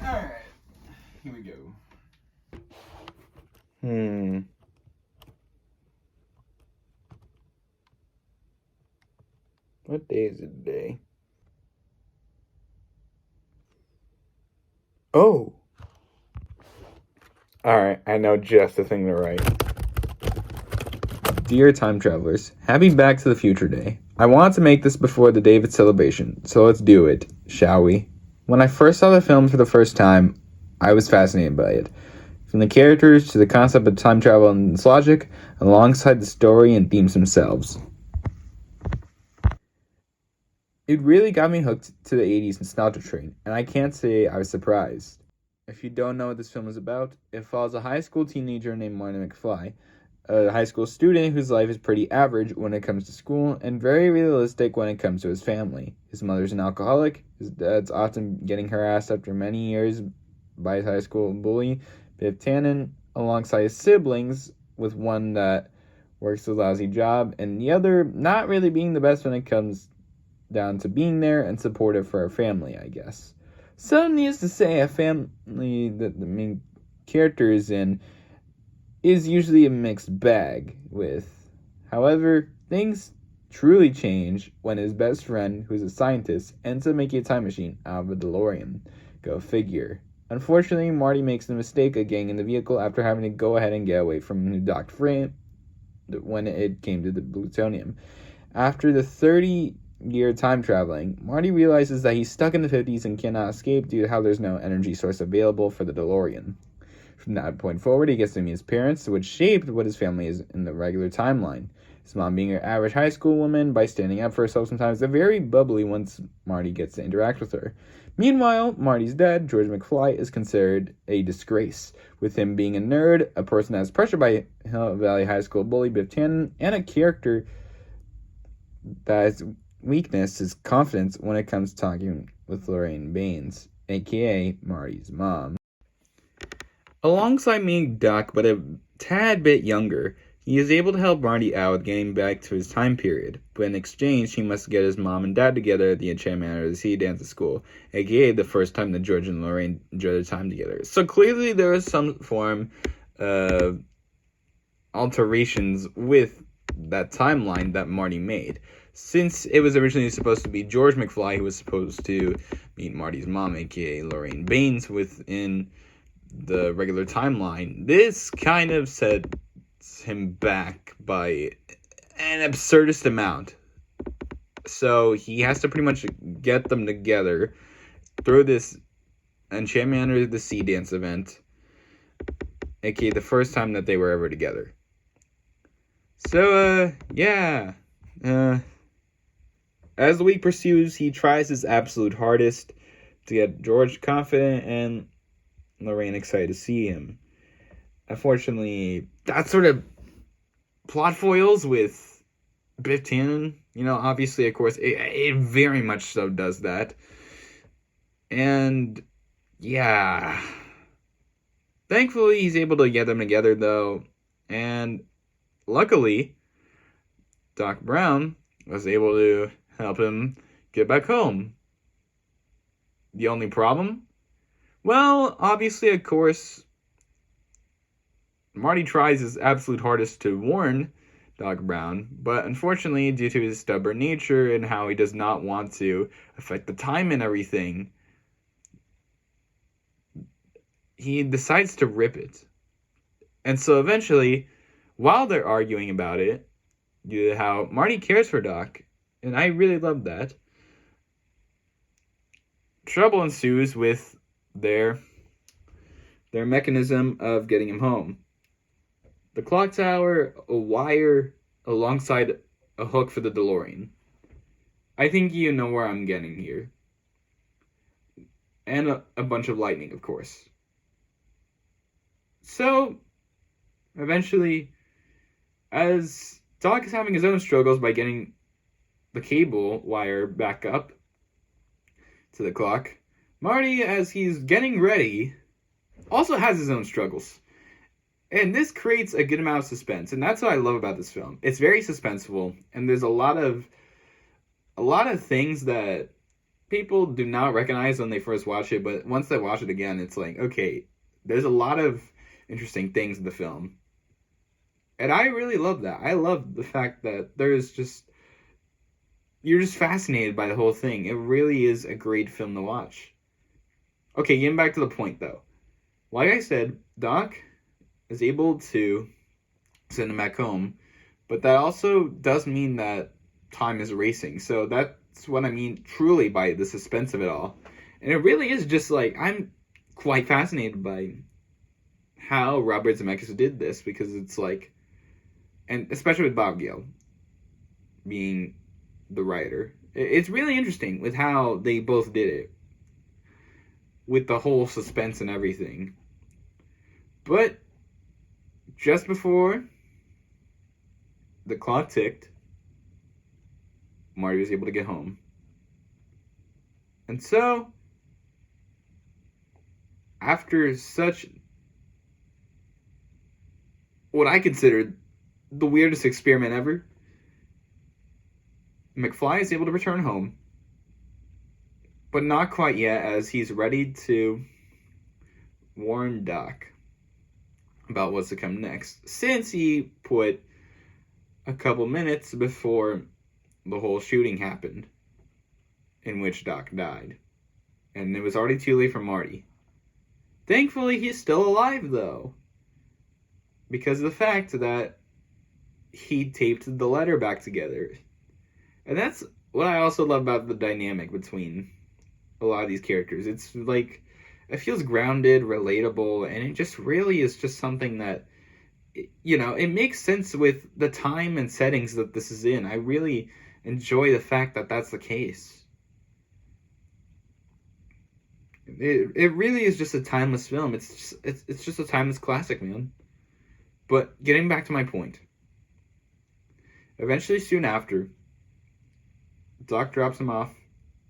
Alright, here we go. What day is it today? Oh! Alright, I know just the thing to write. Dear Time Travelers, happy Back to the Future Day. I wanted to make this before the day of its celebration, so let's do it, shall we? When I first saw the film for the first time, I was fascinated by it. From the characters to the concept of time travel and its logic, alongside the story and themes themselves. It really got me hooked to the 80s nostalgia train, and I can't say I was surprised. If you don't know what this film is about, it follows a high school teenager named Marty McFly, a high school student whose life is pretty average when it comes to school and very realistic when it comes to his family. His mother's an alcoholic, his dad's often getting harassed after many years by his high school bully, Biff Tannen, alongside his siblings, with one that works a lousy job and the other not really being the best when it comes down to being there and supportive for her family, I guess. So needless to say, a family that the main character is in is usually a mixed bag with. However, things truly change when his best friend, who's a scientist, ends up making a time machine out of a DeLorean. Go figure. Unfortunately, Marty makes the mistake of getting in the vehicle after having to go ahead and get away from Dr. Frame when it came to the plutonium. After the 30-year time traveling, Marty realizes that he's stuck in the 50s and cannot escape due to how there's no energy source available for the DeLorean. From that point forward, he gets to meet his parents, which shaped what his family is in the regular timeline. His mom being an average high school woman by standing up for herself sometimes, and very bubbly once Marty gets to interact with her. Meanwhile, Marty's dad, George McFly, is considered a disgrace, with him being a nerd, a person that's pressured by Hill Valley High School bully Biff Tannen, and a character that's weakness is confidence when it comes to talking with Lorraine Baines, aka Marty's mom. Alongside being Doc, but a tad bit younger, he is able to help Marty out with getting back to his time period, but in exchange, he must get his mom and dad together at the Enchantment Under the Sea dance at school, aka the first time that George and Lorraine enjoy their time together. So clearly there is some form of alterations with that timeline that Marty made. Since it was originally supposed to be George McFly who was supposed to meet Marty's mom, aka Lorraine Baines, within the regular timeline, this kind of sets him back by an absurdist amount. So he has to pretty much get them together through this Enchantment Under the Sea dance event, aka the first time that they were ever together. So, as the week pursues, he tries his absolute hardest to get George confident and Lorraine excited to see him. Unfortunately, that sort of plot foils with Biff Tannen. Obviously, of course, it very much so does that. And, yeah. Thankfully, he's able to get them together, though. And luckily, Doc Brown was able to help him get back home. The only problem? Well, obviously, of course, Marty tries his absolute hardest to warn Doc Brown, but unfortunately, due to his stubborn nature and how he does not want to affect the time and everything, he decides to rip it. And so eventually, while they're arguing about it, due to how Marty cares for Doc, and I really love that, trouble ensues with their mechanism of getting him home. The clock tower, a wire, alongside a hook for the DeLorean. I think you know where I'm getting here. And a bunch of lightning, of course. So, eventually, as Doc is having his own struggles by getting the cable wire back up to the clock, Marty, as he's getting ready, also has his own struggles. And this creates a good amount of suspense, and that's what I love about this film. It's very suspenseful, and there's a lot of things that people do not recognize when they first watch it, but once they watch it again, it's like, okay, there's a lot of interesting things in the film. And I really love that. I love the fact that you're just fascinated by the whole thing. It really is a great film to watch. Okay, getting back to the point though. Like I said, Doc is able to send him back home, but that also does mean that time is racing. So that's what I mean truly by the suspense of it all. And it really is just like, I'm quite fascinated by how Robert Zemeckis did this, because it's like, and especially with Bob Gale being the writer, it's really interesting with how they both did it, with the whole suspense and everything. But just before the clock ticked, Marty was able to get home. And so, after such what I considered the weirdest experiment ever, McFly is able to return home, but not quite yet, as he's ready to warn Doc about what's to come next, since he put a couple minutes before the whole shooting happened, in which Doc died. And it was already too late for Marty. Thankfully, he's still alive, though, because of the fact that he taped the letter back together. And that's what I also love about the dynamic between a lot of these characters. It's like, it feels grounded, relatable, and it just really is just something that, you know, it makes sense with the time and settings that this is in. I really enjoy the fact that that's the case. It really is just a timeless film. It's just a timeless classic, man. But getting back to my point. Eventually, soon after, Doc drops him off,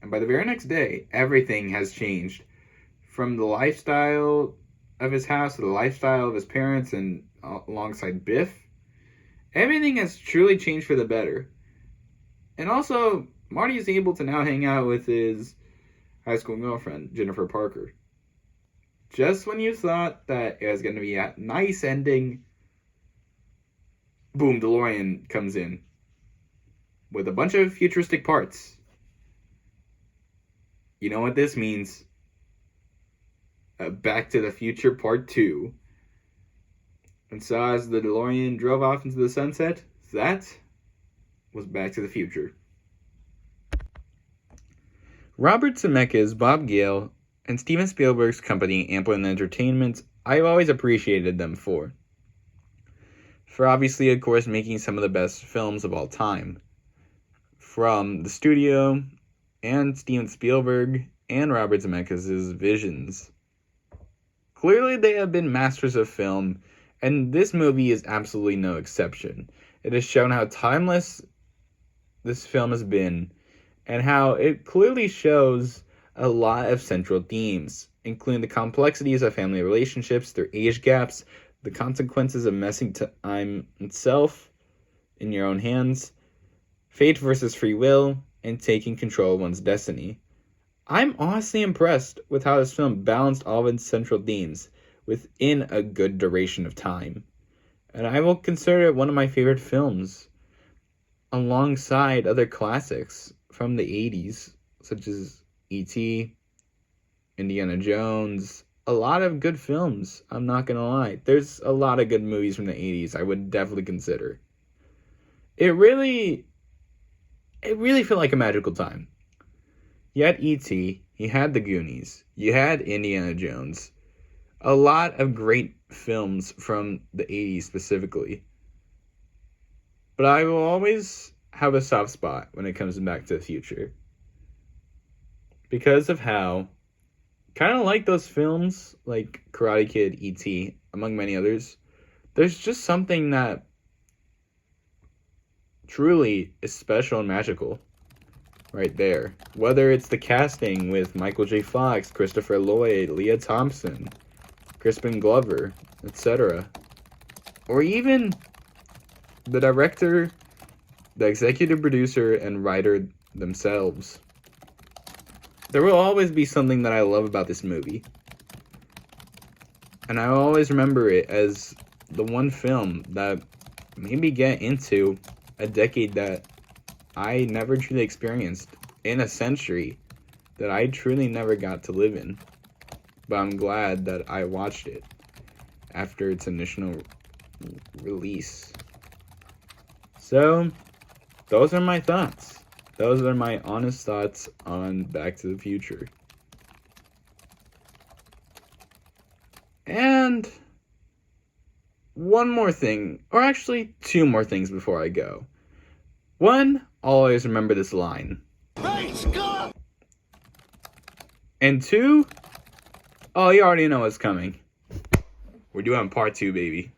and by the very next day, everything has changed. From the lifestyle of his house to the lifestyle of his parents and alongside Biff, everything has truly changed for the better. And also, Marty is able to now hang out with his high school girlfriend, Jennifer Parker. Just when you thought that it was going to be a nice ending, boom, DeLorean comes in with a bunch of futuristic parts. You know what this means? Back to the Future Part 2. And so as the DeLorean drove off into the sunset, that was Back to the Future. Robert Zemeckis, Bob Gale, and Steven Spielberg's company, Amblin Entertainment, I've always appreciated them for. For obviously, of course, making some of the best films of all time. From the studio, and Steven Spielberg, and Robert Zemeckis' visions. Clearly, they have been masters of film, and this movie is absolutely no exception. It has shown how timeless this film has been, and how it clearly shows a lot of central themes, including the complexities of family relationships, their age gaps, the consequences of messing time itself in your own hands, fate versus free will, and taking control of one's destiny. I'm honestly impressed with how this film balanced all of its central themes within a good duration of time. And I will consider it one of my favorite films, alongside other classics from the 80s, such as E.T., Indiana Jones, a lot of good films, I'm not gonna lie. There's a lot of good movies from the 80s I would definitely consider. It really felt like a magical time. You had E.T., you had The Goonies, you had Indiana Jones. A lot of great films from the 80s specifically. But I will always have a soft spot when it comes to Back to the Future. Because of how, kind of like those films, like Karate Kid, E.T., among many others, there's just something that truly is special and magical right there. Whether it's the casting with Michael J. Fox, Christopher Lloyd, Leah Thompson, Crispin Glover, etc. Or even the director, the executive producer, and writer themselves. There will always be something that I love about this movie. And I will always remember it as the one film that made me get into a decade that I never truly experienced, in a century that I truly never got to live in. But I'm glad that I watched it after its initial release. So, those are my thoughts. Those are my honest thoughts on Back to the Future. And one more thing, or actually two more things before I go. One, always remember this line. Hey, Scott! And two, oh, you already know what's coming. We're doing part 2, baby.